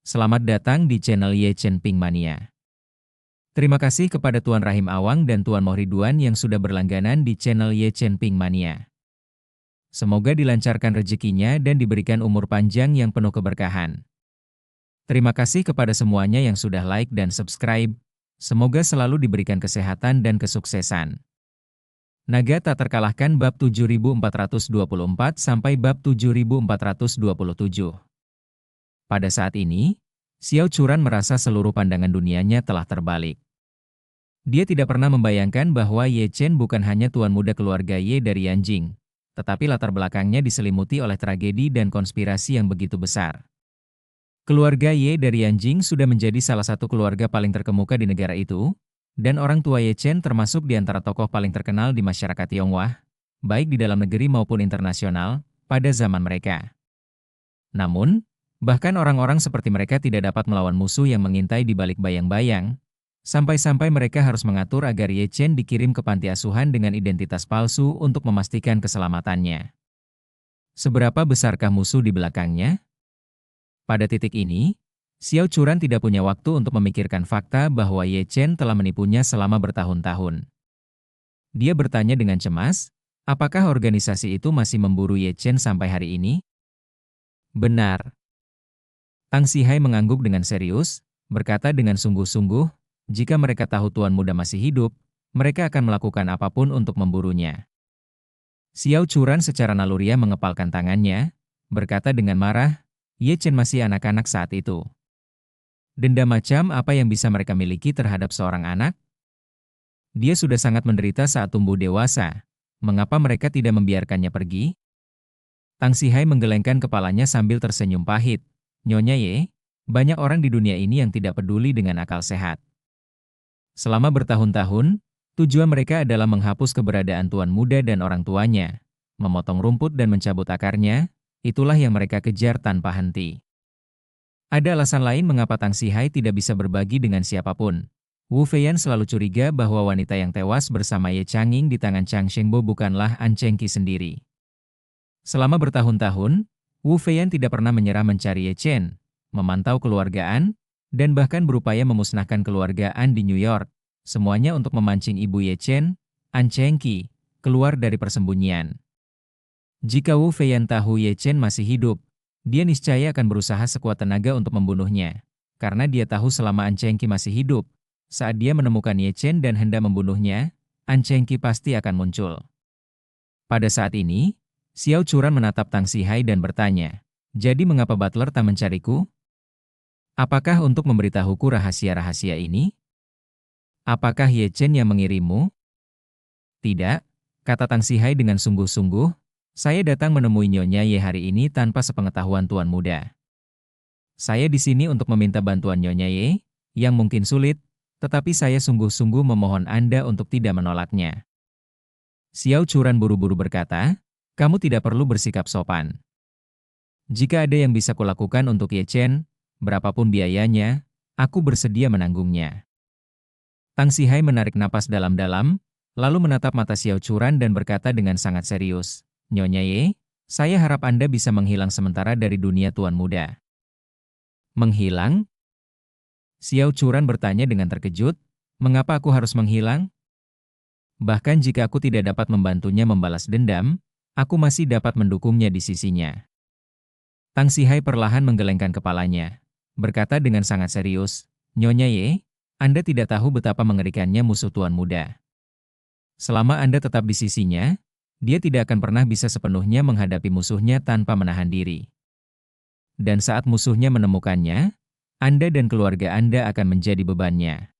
Selamat datang di channel Ye Chen Ping Mania. Terima kasih kepada Tuan Rahim Awang dan Tuan Mohriduan yang sudah berlangganan di channel Ye Chen Ping Mania. Semoga dilancarkan rezekinya dan diberikan umur panjang yang penuh keberkahan. Terima kasih kepada semuanya yang sudah like dan subscribe. Semoga selalu diberikan kesehatan dan kesuksesan. Naga tak terkalahkan bab 7424 sampai bab 7427. Pada saat ini, Xiao Churan merasa seluruh pandangan dunianya telah terbalik. Dia tidak pernah membayangkan bahwa Ye Chen bukan hanya tuan muda keluarga Ye dari Yanjing, tetapi latar belakangnya diselimuti oleh tragedi dan konspirasi yang begitu besar. Keluarga Ye dari Yanjing sudah menjadi salah satu keluarga paling terkemuka di negara itu, dan orang tua Ye Chen termasuk di antara tokoh paling terkenal di masyarakat Tionghoa, baik di dalam negeri maupun internasional, pada zaman mereka. Namun, bahkan orang-orang seperti mereka tidak dapat melawan musuh yang mengintai di balik bayang-bayang, sampai-sampai mereka harus mengatur agar Ye Chen dikirim ke panti asuhan dengan identitas palsu untuk memastikan keselamatannya. Seberapa besarkah musuh di belakangnya? Pada titik ini, Xiao Churan tidak punya waktu untuk memikirkan fakta bahwa Ye Chen telah menipunya selama bertahun-tahun. Dia bertanya dengan cemas, apakah organisasi itu masih memburu Ye Chen sampai hari ini? Benar. Tang Sihai mengangguk dengan serius, berkata dengan sungguh-sungguh, jika mereka tahu tuan muda masih hidup, mereka akan melakukan apapun untuk memburunya. Xiao Churan secara naluriah mengepalkan tangannya, berkata dengan marah, Ye Chen masih anak-anak saat itu. Dendam macam apa yang bisa mereka miliki terhadap seorang anak? Dia sudah sangat menderita saat tumbuh dewasa. Mengapa mereka tidak membiarkannya pergi? Tang Sihai menggelengkan kepalanya sambil tersenyum pahit. Nyonya Ye, banyak orang di dunia ini yang tidak peduli dengan akal sehat. Selama bertahun-tahun, tujuan mereka adalah menghapus keberadaan tuan muda dan orang tuanya, memotong rumput dan mencabut akarnya, itulah yang mereka kejar tanpa henti. Ada alasan lain mengapa Tang Sihai tidak bisa berbagi dengan siapapun. Wu Feiyan selalu curiga bahwa wanita yang tewas bersama Ye Changing di tangan Chang Shengbo bukanlah An Chengqi sendiri. Selama bertahun-tahun, Wu Feiyan tidak pernah menyerah mencari Ye Chen, memantau keluargaan, dan bahkan berupaya memusnahkan keluargaan di New York, semuanya untuk memancing ibu Ye Chen, An Chengqi, keluar dari persembunyian. Jika Wu Feiyan tahu Ye Chen masih hidup, dia niscaya akan berusaha sekuat tenaga untuk membunuhnya, karena dia tahu selama An Chengqi masih hidup, saat dia menemukan Ye Chen dan hendak membunuhnya, An Chengqi pasti akan muncul. Pada saat ini, Xiao Churan menatap Tang Sihai dan bertanya, jadi mengapa Butler tak mencariku? Apakah untuk memberitahuku rahasia-rahasia ini? Apakah Ye Chen yang mengirimmu? Tidak, kata Tang Sihai dengan sungguh-sungguh, saya datang menemui Nyonya Ye hari ini tanpa sepengetahuan tuan muda. Saya di sini untuk meminta bantuan Nyonya Ye, yang mungkin sulit, tetapi saya sungguh-sungguh memohon Anda untuk tidak menolaknya. Xiao Churan buru-buru berkata, kamu tidak perlu bersikap sopan. Jika ada yang bisa kulakukan untuk Ye Chen, berapapun biayanya, aku bersedia menanggungnya. Tang Sihai menarik napas dalam-dalam, lalu menatap mata Xiao Churan dan berkata dengan sangat serius, Nyonya Ye, saya harap Anda bisa menghilang sementara dari dunia tuan muda. Menghilang? Xiao Churan bertanya dengan terkejut, mengapa aku harus menghilang? Bahkan jika aku tidak dapat membantunya membalas dendam, aku masih dapat mendukungnya di sisinya. Tang Sihai perlahan menggelengkan kepalanya, berkata dengan sangat serius, Nyonya Ye, Anda tidak tahu betapa mengerikannya musuh tuan muda. Selama Anda tetap di sisinya, dia tidak akan pernah bisa sepenuhnya menghadapi musuhnya tanpa menahan diri. Dan saat musuhnya menemukannya, Anda dan keluarga Anda akan menjadi bebannya.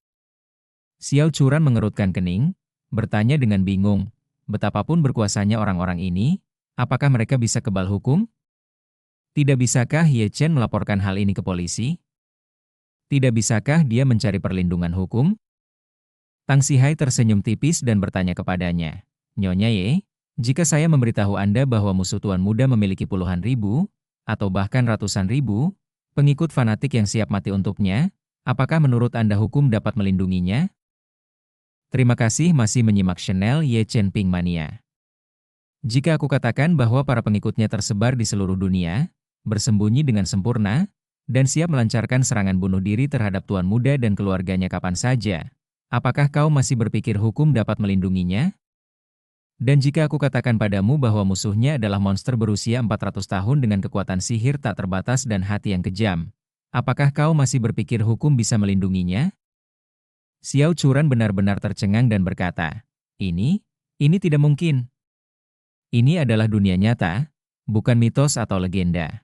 Xiao Churan mengerutkan kening, bertanya dengan bingung, betapapun berkuasanya orang-orang ini, apakah mereka bisa kebal hukum? Tidak bisakah Ye Chen melaporkan hal ini ke polisi? Tidak bisakah dia mencari perlindungan hukum? Tang Sihai tersenyum tipis dan bertanya kepadanya, Nyonya Ye, jika saya memberitahu Anda bahwa musuh tuan muda memiliki puluhan ribu, atau bahkan ratusan ribu, pengikut fanatik yang siap mati untuknya, apakah menurut Anda hukum dapat melindunginya? Terima kasih masih menyimak channel Ye Chen Ping Mania. Jika aku katakan bahwa para pengikutnya tersebar di seluruh dunia, bersembunyi dengan sempurna, dan siap melancarkan serangan bunuh diri terhadap tuan muda dan keluarganya kapan saja. Apakah kau masih berpikir hukum dapat melindunginya? Dan jika aku katakan padamu bahwa musuhnya adalah monster berusia 400 tahun dengan kekuatan sihir tak terbatas dan hati yang kejam, apakah kau masih berpikir hukum bisa melindunginya? Xiao Churan benar-benar tercengang dan berkata, ini tidak mungkin. Ini adalah dunia nyata, bukan mitos atau legenda.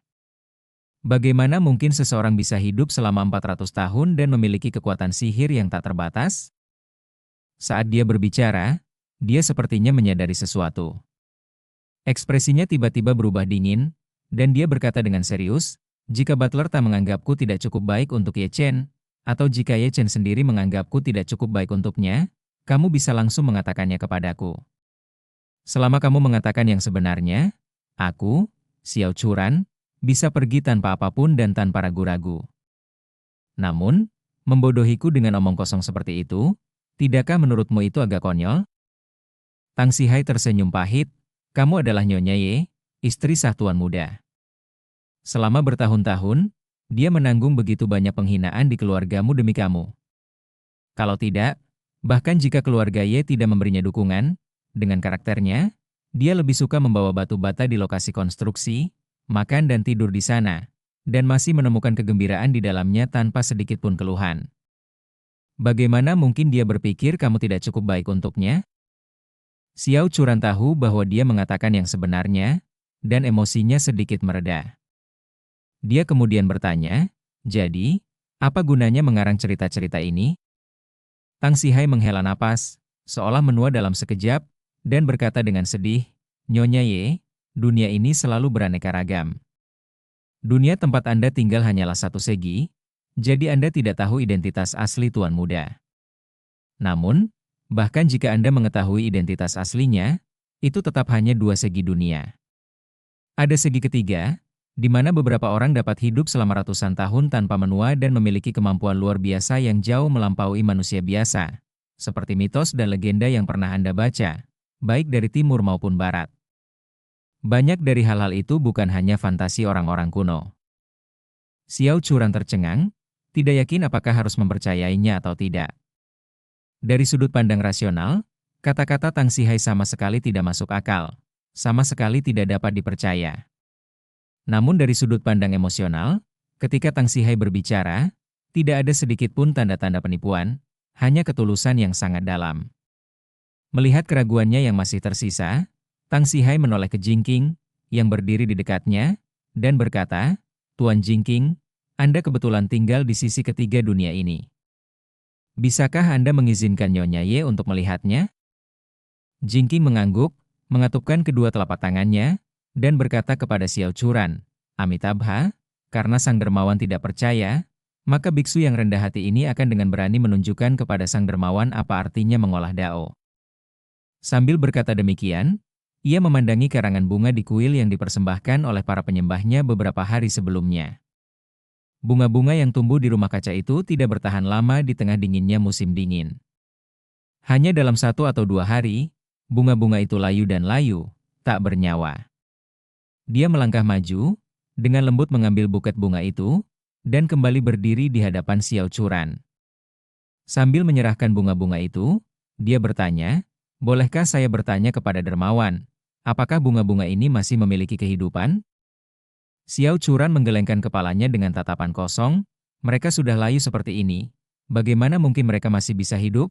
Bagaimana mungkin seseorang bisa hidup selama 400 tahun dan memiliki kekuatan sihir yang tak terbatas? Saat dia berbicara, dia sepertinya menyadari sesuatu. Ekspresinya tiba-tiba berubah dingin, dan dia berkata dengan serius, jika Butler tak menganggapku tidak cukup baik untuk Ye Chen, atau jika Ye Chen sendiri menganggapku tidak cukup baik untuknya, kamu bisa langsung mengatakannya kepadaku. Selama kamu mengatakan yang sebenarnya, aku, Xiao Churan, bisa pergi tanpa apapun dan tanpa ragu-ragu. Namun, membodohiku dengan omong kosong seperti itu, tidakkah menurutmu itu agak konyol? Tang Sihai tersenyum pahit, kamu adalah Nyonya Ye, istri sah tuan muda. Selama bertahun-tahun, dia menanggung begitu banyak penghinaan di keluargamu demi kamu. Kalau tidak, bahkan jika keluarga Ye tidak memberinya dukungan, dengan karakternya, dia lebih suka membawa batu bata di lokasi konstruksi, makan dan tidur di sana, dan masih menemukan kegembiraan di dalamnya tanpa sedikit pun keluhan. Bagaimana mungkin dia berpikir kamu tidak cukup baik untuknya? Xiao Churan tahu bahwa dia mengatakan yang sebenarnya, dan emosinya sedikit mereda. Dia kemudian bertanya, jadi, apa gunanya mengarang cerita-cerita ini? Tang Sihai menghela napas, seolah menua dalam sekejap, dan berkata dengan sedih, Nyonya Ye, dunia ini selalu beraneka ragam. Dunia tempat Anda tinggal hanyalah satu segi, jadi Anda tidak tahu identitas asli tuan muda. Namun, bahkan jika Anda mengetahui identitas aslinya, itu tetap hanya dua segi dunia. Ada segi ketiga, di mana beberapa orang dapat hidup selama ratusan tahun tanpa menua dan memiliki kemampuan luar biasa yang jauh melampaui manusia biasa, seperti mitos dan legenda yang pernah Anda baca, baik dari timur maupun barat. Banyak dari hal-hal itu bukan hanya fantasi orang-orang kuno. Xiao Churan tercengang, tidak yakin apakah harus mempercayainya atau tidak. Dari sudut pandang rasional, kata-kata Tang Sihai sama sekali tidak masuk akal, sama sekali tidak dapat dipercaya. Namun dari sudut pandang emosional, ketika Tang Sihai berbicara, tidak ada sedikit pun tanda-tanda penipuan, hanya ketulusan yang sangat dalam. Melihat keraguannya yang masih tersisa, Tang Sihai menoleh ke Jingking, yang berdiri di dekatnya, dan berkata, Tuan Jingking, Anda kebetulan tinggal di sisi ketiga dunia ini. Bisakah Anda mengizinkan Nyonya Ye untuk melihatnya? Jingking mengangguk, mengatupkan kedua telapak tangannya, dan berkata kepada Xiao Churan, Amitabha, karena sang dermawan tidak percaya, maka biksu yang rendah hati ini akan dengan berani menunjukkan kepada sang dermawan apa artinya mengolah dao. Sambil berkata demikian, ia memandangi karangan bunga di kuil yang dipersembahkan oleh para penyembahnya beberapa hari sebelumnya. Bunga-bunga yang tumbuh di rumah kaca itu tidak bertahan lama di tengah dinginnya musim dingin. Hanya dalam 1 atau 2 hari, bunga-bunga itu layu dan layu, tak bernyawa. Dia melangkah maju, dengan lembut mengambil buket bunga itu, dan kembali berdiri di hadapan Xiao Churan. Sambil menyerahkan bunga-bunga itu, dia bertanya, bolehkah saya bertanya kepada dermawan, apakah bunga-bunga ini masih memiliki kehidupan? Xiao Churan menggelengkan kepalanya dengan tatapan kosong, mereka sudah layu seperti ini, bagaimana mungkin mereka masih bisa hidup?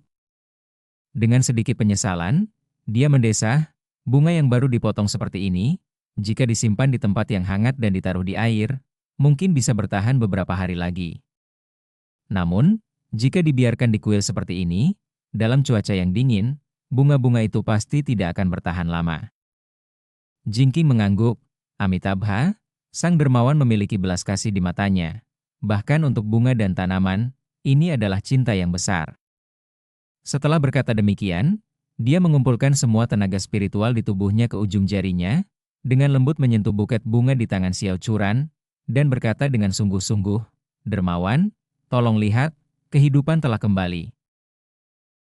Dengan sedikit penyesalan, dia mendesah, bunga yang baru dipotong seperti ini, jika disimpan di tempat yang hangat dan ditaruh di air, mungkin bisa bertahan beberapa hari lagi. Namun, jika dibiarkan di kuil seperti ini, dalam cuaca yang dingin, bunga-bunga itu pasti tidak akan bertahan lama. Jingking mengangguk, Amitabha, sang dermawan memiliki belas kasih di matanya. Bahkan untuk bunga dan tanaman, ini adalah cinta yang besar. Setelah berkata demikian, dia mengumpulkan semua tenaga spiritual di tubuhnya ke ujung jarinya, dengan lembut menyentuh buket bunga di tangan Xiao Churan, dan berkata dengan sungguh-sungguh, Dermawan, tolong lihat, kehidupan telah kembali.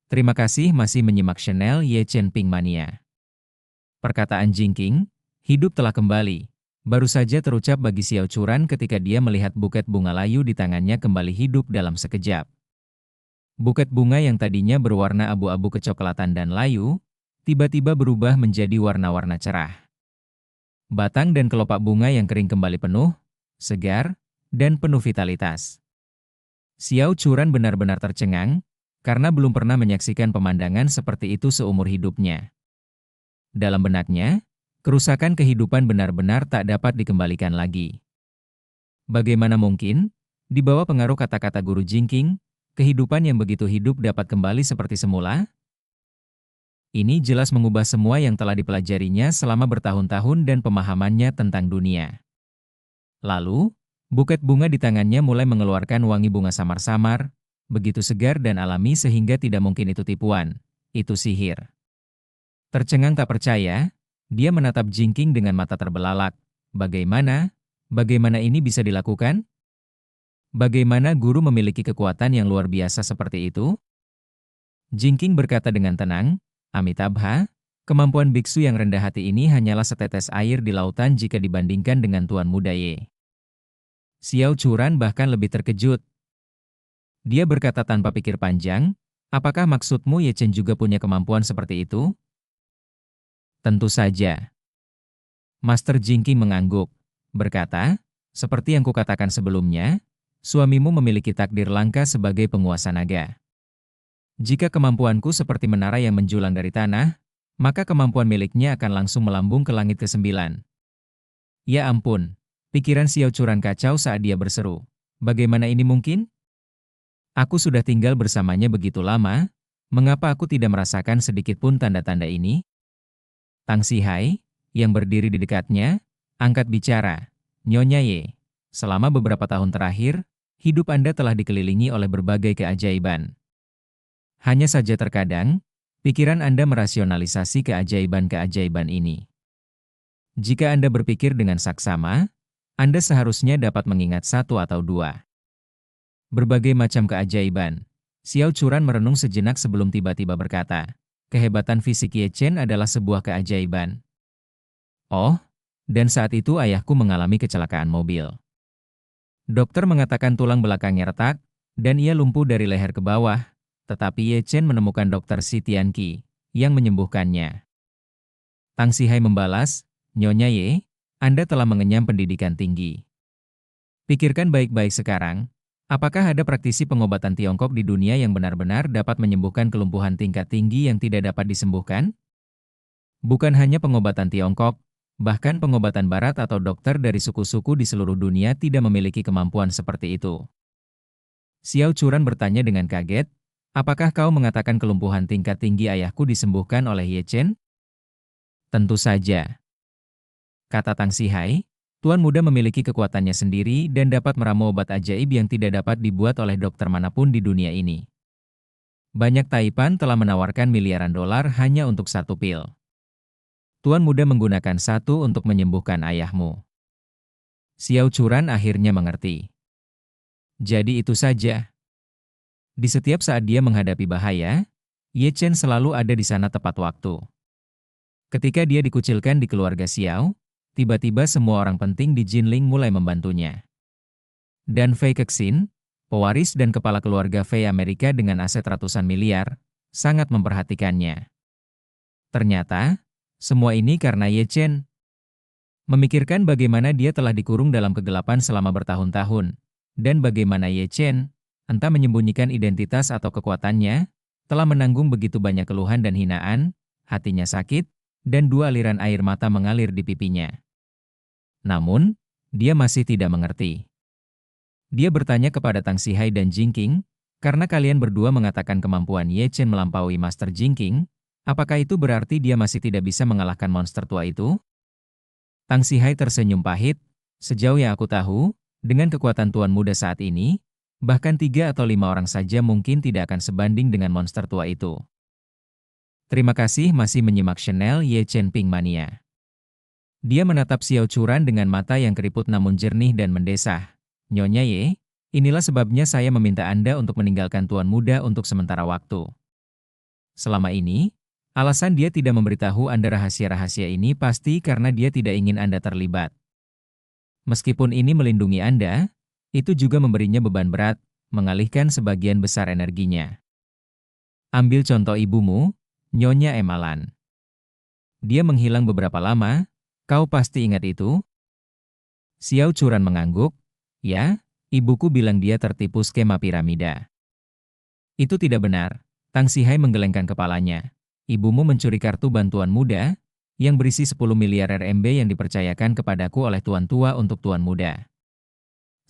Terima kasih masih menyimak channel Ye Chen Ping Mania. Perkataan Jingking, hidup telah kembali, Baru saja terucap bagi Xiao Churan ketika dia melihat buket bunga layu di tangannya kembali hidup dalam sekejap. Buket bunga yang tadinya berwarna abu-abu kecoklatan dan layu, tiba-tiba berubah menjadi warna-warna cerah. Batang dan kelopak bunga yang kering kembali penuh, segar, dan penuh vitalitas. Xiao Churan benar-benar tercengang, karena belum pernah menyaksikan pemandangan seperti itu seumur hidupnya. Dalam benaknya, kerusakan kehidupan benar-benar tak dapat dikembalikan lagi. Bagaimana mungkin, di bawah pengaruh kata-kata guru Jingking, kehidupan yang begitu hidup dapat kembali seperti semula? Ini jelas mengubah semua yang telah dipelajarinya selama bertahun-tahun dan pemahamannya tentang dunia. Lalu, buket bunga di tangannya mulai mengeluarkan wangi bunga samar-samar, begitu segar dan alami sehingga tidak mungkin itu tipuan, itu sihir. Tercengang tak percaya, dia menatap Jingking dengan mata terbelalak. Bagaimana? Bagaimana ini bisa dilakukan? Bagaimana guru memiliki kekuatan yang luar biasa seperti itu? Jingking berkata dengan tenang, Amitabha, kemampuan biksu yang rendah hati ini hanyalah setetes air di lautan jika dibandingkan dengan Tuan Muda Ye. Xiao Churan bahkan lebih terkejut. Dia berkata tanpa pikir panjang, apakah maksudmu Ye Chen juga punya kemampuan seperti itu? Tentu saja. Master Jingking mengangguk, berkata, seperti yang kukatakan sebelumnya, suamimu memiliki takdir langka sebagai penguasa naga. Jika kemampuanku seperti menara yang menjulang dari tanah, maka kemampuan miliknya akan langsung melambung ke langit ke-9. Ya ampun, pikiran Xiao Churan kacau saat dia berseru. Bagaimana ini mungkin? Aku sudah tinggal bersamanya begitu lama, mengapa aku tidak merasakan sedikit pun tanda-tanda ini? Tang Sihai, yang berdiri di dekatnya, angkat bicara. Nyonya Ye, selama beberapa tahun terakhir, hidup Anda telah dikelilingi oleh berbagai keajaiban. Hanya saja terkadang, pikiran Anda merasionalisasi keajaiban-keajaiban ini. Jika Anda berpikir dengan saksama, Anda seharusnya dapat mengingat satu atau dua. Berbagai macam keajaiban. Xiao Churan merenung sejenak sebelum tiba-tiba berkata, kehebatan fisik Ye Chen adalah sebuah keajaiban. Oh, dan saat itu ayahku mengalami kecelakaan mobil. Dokter mengatakan tulang belakangnya retak, dan ia lumpuh dari leher ke bawah. Tetapi Ye Chen menemukan Dr. Si Tianqi yang menyembuhkannya. Tang Sihai membalas, Nyonya Ye, Anda telah mengenyam pendidikan tinggi. Pikirkan baik-baik sekarang, apakah ada praktisi pengobatan Tiongkok di dunia yang benar-benar dapat menyembuhkan kelumpuhan tingkat tinggi yang tidak dapat disembuhkan? Bukan hanya pengobatan Tiongkok, bahkan pengobatan Barat atau dokter dari suku-suku di seluruh dunia tidak memiliki kemampuan seperti itu. Xiao Churan bertanya dengan kaget, apakah kau mengatakan kelumpuhan tingkat tinggi ayahku disembuhkan oleh Ye Chen? Tentu saja. Kata Tang Sihai, Tuan Muda memiliki kekuatannya sendiri dan dapat meramu obat ajaib yang tidak dapat dibuat oleh dokter manapun di dunia ini. Banyak taipan telah menawarkan miliaran dolar hanya untuk satu pil. Tuan Muda menggunakan satu untuk menyembuhkan ayahmu. Xiao Churan akhirnya mengerti. Jadi itu saja. Di setiap saat dia menghadapi bahaya, Ye Chen selalu ada di sana tepat waktu. Ketika dia dikucilkan di keluarga Xiao, tiba-tiba semua orang penting di Jinling mulai membantunya. Dan Fei Kexin, pewaris dan kepala keluarga Fei Amerika dengan aset ratusan miliar, sangat memperhatikannya. Ternyata, semua ini karena Ye Chen. Memikirkan bagaimana dia telah dikurung dalam kegelapan selama bertahun-tahun, dan bagaimana Ye Chen, entah menyembunyikan identitas atau kekuatannya, telah menanggung begitu banyak keluhan dan hinaan, hatinya sakit, dan dua aliran air mata mengalir di pipinya. Namun, dia masih tidak mengerti. Dia bertanya kepada Tang Sihai dan Jingking, karena kalian berdua mengatakan kemampuan Ye Chen melampaui Master Jingking, apakah itu berarti dia masih tidak bisa mengalahkan monster tua itu? Tang Sihai tersenyum pahit, sejauh yang aku tahu, dengan kekuatan Tuan Muda saat ini, bahkan 3 atau 5 orang saja mungkin tidak akan sebanding dengan monster tua itu. Terima kasih masih menyimak channel Ye Chen Ping Mania. Dia menatap Xiao Churan dengan mata yang keriput namun jernih dan mendesah. Nyonya Ye, inilah sebabnya saya meminta Anda untuk meninggalkan Tuan Muda untuk sementara waktu. Selama ini, alasan dia tidak memberitahu Anda rahasia-rahasia ini pasti karena dia tidak ingin Anda terlibat. Meskipun ini melindungi Anda, itu juga memberinya beban berat, mengalihkan sebagian besar energinya. Ambil contoh ibumu, Nyonya Emalan. Dia menghilang beberapa lama, kau pasti ingat itu? Xiao Churan mengangguk. Ya, ibuku bilang dia tertipu skema piramida. Itu tidak benar. Tang Sihai menggelengkan kepalanya. Ibumu mencuri kartu bantuan muda, yang berisi 10 miliar RMB yang dipercayakan kepadaku oleh tuan tua untuk tuan muda.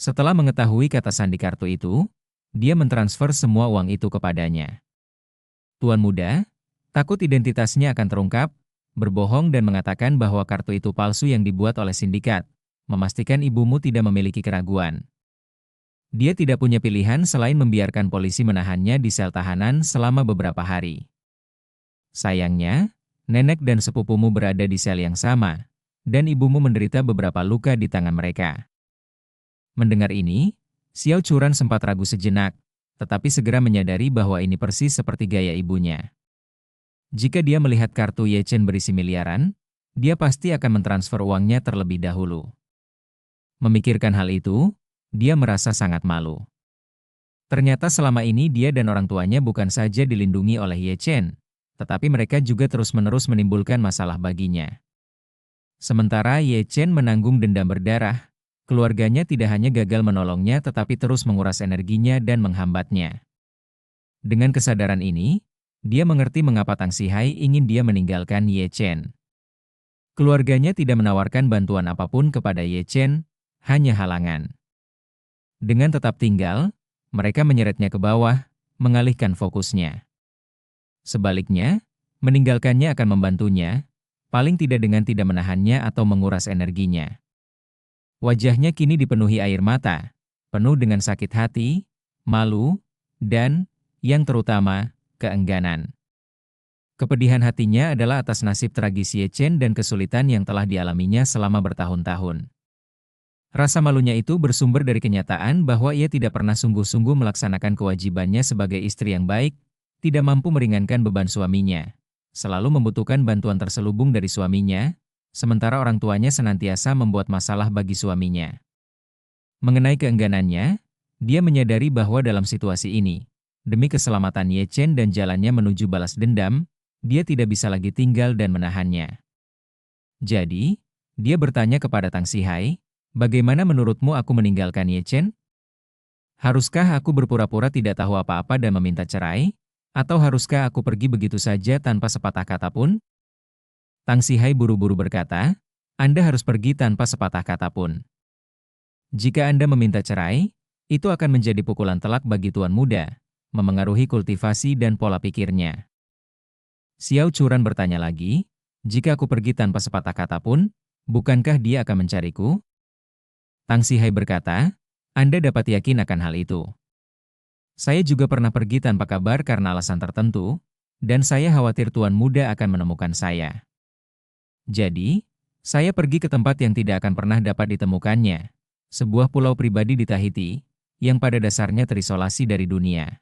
Setelah mengetahui kata sandi kartu itu, dia mentransfer semua uang itu kepadanya. Tuan muda, takut identitasnya akan terungkap, berbohong dan mengatakan bahwa kartu itu palsu yang dibuat oleh sindikat, memastikan ibumu tidak memiliki keraguan. Dia tidak punya pilihan selain membiarkan polisi menahannya di sel tahanan selama beberapa hari. Sayangnya, nenek dan sepupumu berada di sel yang sama, dan ibumu menderita beberapa luka di tangan mereka. Mendengar ini, Xiao Churan sempat ragu sejenak, tetapi segera menyadari bahwa ini persis seperti gaya ibunya. Jika dia melihat kartu Ye Chen berisi miliaran, dia pasti akan mentransfer uangnya terlebih dahulu. Memikirkan hal itu, dia merasa sangat malu. Ternyata selama ini dia dan orang tuanya bukan saja dilindungi oleh Ye Chen, tetapi mereka juga terus-menerus menimbulkan masalah baginya. Sementara Ye Chen menanggung dendam berdarah, keluarganya tidak hanya gagal menolongnya tetapi terus menguras energinya dan menghambatnya. Dengan kesadaran ini, dia mengerti mengapa Tang Sihai ingin dia meninggalkan Ye Chen. Keluarganya tidak menawarkan bantuan apapun kepada Ye Chen, hanya halangan. Dengan tetap tinggal, mereka menyeretnya ke bawah, mengalihkan fokusnya. Sebaliknya, meninggalkannya akan membantunya, paling tidak dengan tidak menahannya atau menguras energinya. Wajahnya kini dipenuhi air mata, penuh dengan sakit hati, malu, dan, yang terutama, keengganan. Kepedihan hatinya adalah atas nasib tragis Ye Chen dan kesulitan yang telah dialaminya selama bertahun-tahun. Rasa malunya itu bersumber dari kenyataan bahwa ia tidak pernah sungguh-sungguh melaksanakan kewajibannya sebagai istri yang baik, tidak mampu meringankan beban suaminya, selalu membutuhkan bantuan terselubung dari suaminya, sementara orang tuanya senantiasa membuat masalah bagi suaminya. Mengenai keengganannya, dia menyadari bahwa dalam situasi ini, demi keselamatan Ye Chen dan jalannya menuju balas dendam, dia tidak bisa lagi tinggal dan menahannya. Jadi, dia bertanya kepada Tang Sihai, bagaimana menurutmu aku meninggalkan Ye Chen? Haruskah aku berpura-pura tidak tahu apa-apa dan meminta cerai? Atau haruskah aku pergi begitu saja tanpa sepatah kata pun? Tang Sihai buru-buru berkata, Anda harus pergi tanpa sepatah kata pun. Jika Anda meminta cerai, itu akan menjadi pukulan telak bagi tuan muda, memengaruhi kultivasi dan pola pikirnya. Xiao Churan bertanya lagi, jika aku pergi tanpa sepatah kata pun, bukankah dia akan mencariku? Tang Sihai berkata, Anda dapat yakin akan hal itu. Saya juga pernah pergi tanpa kabar karena alasan tertentu, dan saya khawatir tuan muda akan menemukan saya. Jadi, saya pergi ke tempat yang tidak akan pernah dapat ditemukannya, sebuah pulau pribadi di Tahiti, yang pada dasarnya terisolasi dari dunia.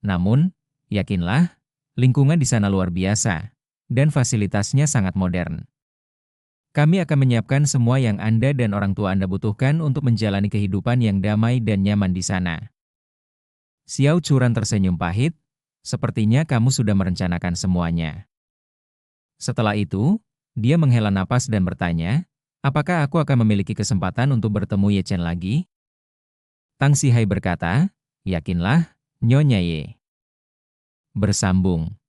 Namun, yakinlah, lingkungan di sana luar biasa, dan fasilitasnya sangat modern. Kami akan menyiapkan semua yang Anda dan orang tua Anda butuhkan untuk menjalani kehidupan yang damai dan nyaman di sana. Xiao Churan tersenyum pahit, sepertinya kamu sudah merencanakan semuanya. Setelah itu, dia menghela napas dan bertanya, apakah aku akan memiliki kesempatan untuk bertemu Ye Chen lagi? Tang Sihai berkata, yakinlah, Nyonya Ye. Bersambung.